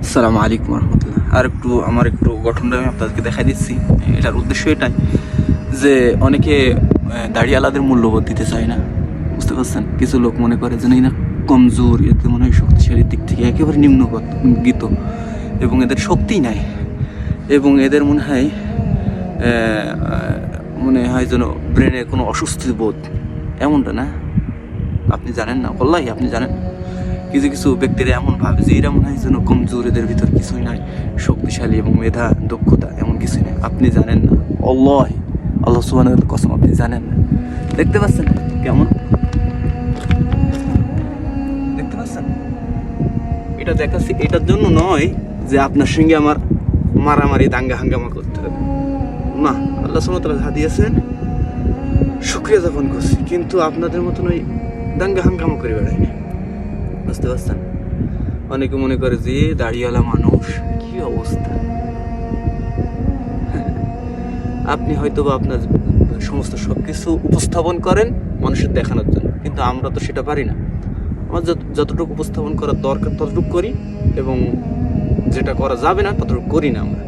আসসালামু আলাইকুম রহমতুল্লাহ। আর আমার একটু গঠনটা আমি আপনাদেরকে দেখাই দিচ্ছি। এটার উদ্দেশ্য এটাই যে অনেকে দাড়িওয়ালাদের মূল্যবোধ দিতে চায় না, বুঝতে পারছেন? কিছু লোক মনে করে যে না কমজোর, এতে মনে হয় শক্তিশালীর দিক থেকে একেবারে নিম্নগত এবং এদের শক্তিই নাই, এবং এদের মনে হয় যেন ব্রেনে কোনো অসুস্থ বোধ, এমনটা না। আপনি জানেন না, ওয়াল্লাহি আপনি জানেন কিছু কিছু ব্যক্তিরা এমন ভাবে যে এরা মনে হয় যেন কমজোর, এদের ভিতর কিছুই নাই, শক্তিশালী এবং মেধা দক্ষতা এমন কিছুই নাই। আপনি জানেন না, আল্লাহ সুবহানাহু ওয়া তাআলার কসম, আপনি জানেন না। দেখতে পাচ্ছেন কেমন? দেখতে পাচ্ছেন? এটা দেখাচ্ছি এটার জন্য নয় যে আপনার সঙ্গে আমার মারামারি দাঙ্গা হাঙ্গামা করতে হবে না। আল্লাহ সুবহানাহু ওয়া তাআলা যা দিয়েছেন শুকরিয়া যাপন করছি, কিন্তু আপনাদের মতন ওই দাঙ্গা হাঙ্গামা করে বেড়াই না, বুঝতে পারছেন? অনেকে মনে করে যে দাড়িওয়ালা মানুষ কি অবস্থা। আপনি হয়তো বা আপনার সমস্ত সবকিছু উপস্থাপন করেন মানুষের দেখানোর জন্য, কিন্তু আমরা তো সেটা পারি না। আমার যতটুকু উপস্থাপন করার দরকার ততটুকু করি, এবং যেটা করা যাবে না ততটুকু করি না আমরা।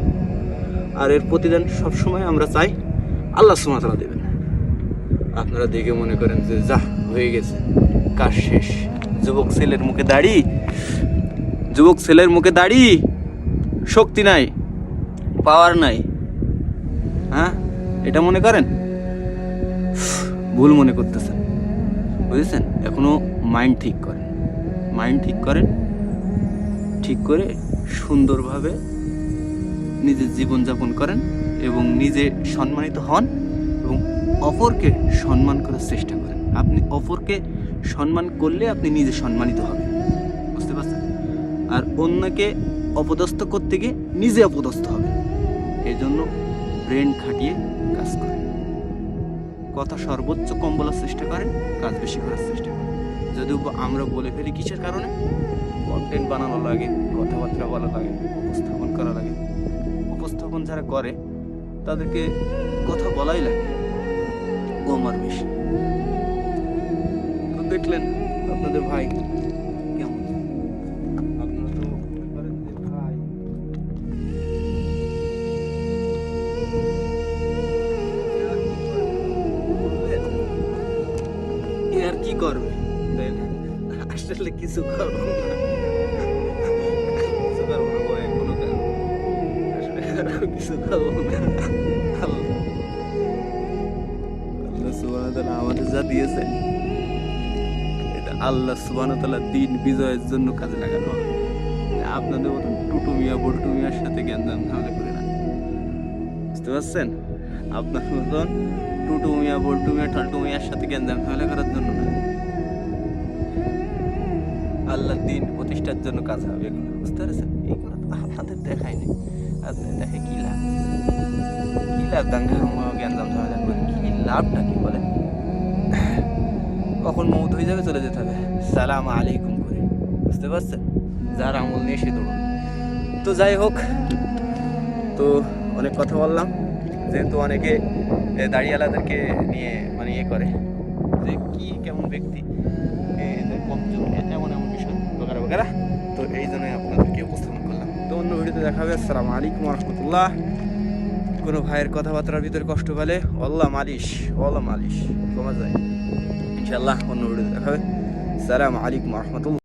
আর এর প্রতিদান সবসময় আমরা চাই আল্লাহ সুবহানাহু ওয়া তাআলা দেবেন। আপনারা দেখে মনে করেন যে যা হয়ে গেছে, কাজ শেষ। যুবক ছেলের মুখে দাড়ি, শক্তি নাই, পাওয়ার নাই, হ্যাঁ, এটা মনে করেন? ভুল মনে করতেছেন, বুঝেছেন? এখনো মাইন্ড ঠিক করেন, ঠিক করে সুন্দরভাবে নিজের জীবনযাপন করেন এবং নিজে সম্মানিত হন এবং অপরকে সম্মান করার চেষ্টা করেন। আপনি অপরকে সম্মান করলে আপনি নিজে সম্মানিত হবেন, বুঝতে পারছেন? আর অন্যকে অপদস্থ করতে গিয়ে নিজে অপদস্থ হবেন। এই জন্য ব্রেন খাটিয়ে কাজ করেন, কথা সর্বোচ্চ কম বলার চেষ্টা করেন, কাজ বেশি করার চেষ্টা করেন। যদিও আমরা বলে ফেলি কিসের কারণে? কন্টেন্ট বানানো লাগে, কথাবার্তা বলা লাগে, উপস্থাপন করা লাগে। উপস্থাপন যারা করে তাদেরকে কথা বলাই লাগে কম আর বেশি। তো দেখলেন আপনাদের ভাই কেমন? আপনারা তো বলেন যে ভাই আর কি করবে, তাই না? আসলে কিছু করবো না, ভাই, কোনো কারণ আসলে কিছু করবো না। আল্লাহ সুবহানাহু ওয়া তাআলা আমাদের যা দিয়েছেন এটা আল্লাহ সুবহানাহু ওয়া তাআলা দিন বিজয়ের জন্য কাজে লাগানো হবে। আপনাদের মতন টুটুমিয়া বল্টুমিয়ার সাথে জ্ঞান ঝামেলা করে না, বুঝতে পারছেন? আপনার মতন টুটুমিয়া বল্টুমিয়া ঠাল্টুমিয়ার সাথে জ্ঞান ঝামেলা করার জন্য না, আল্লাহ দিন প্রতিষ্ঠার জন্য কাজ হবে এগুলো, বুঝতে পারছেন? এইগুলো তো আপনাদের দেখায়নি, আপনি দেখে কি লাভ দাঙ্গা জ্ঞান ঝামেলা করে কি লাভটা কি বলেন? কখন মৌত হয়ে যাবে, চলে যেতে হবে সালাম আলাইকুম করে, বুঝতে পারছেন? যার আমল নিয়ে সে দৌড়। তো যাই হোক, তো অনেক কথা বললাম, যেহেতু অনেকে দাড়িওয়ালাদেরকে নিয়ে ইয়ে করে যে কি কেমন ব্যক্তি, এদের কমজোর, এমন বিষয় বগেরা। তো এই জন্যই আপনাদেরকে উপস্থাপন করলাম। তো অন্য ভিডিওতে দেখা হবে। আসসালামু আলাইকুম রহমতুল্লাহ। কোনো ভাইয়ের কথাবার্তার ভিতরে কষ্ট পেলে আল্লাহ মালিশ কমা যায় ইনশাল্লাহ। অন্য ভিডিওতে দেখা হবে। আসসালামু আলাইকুম রহমতুল্লাহ।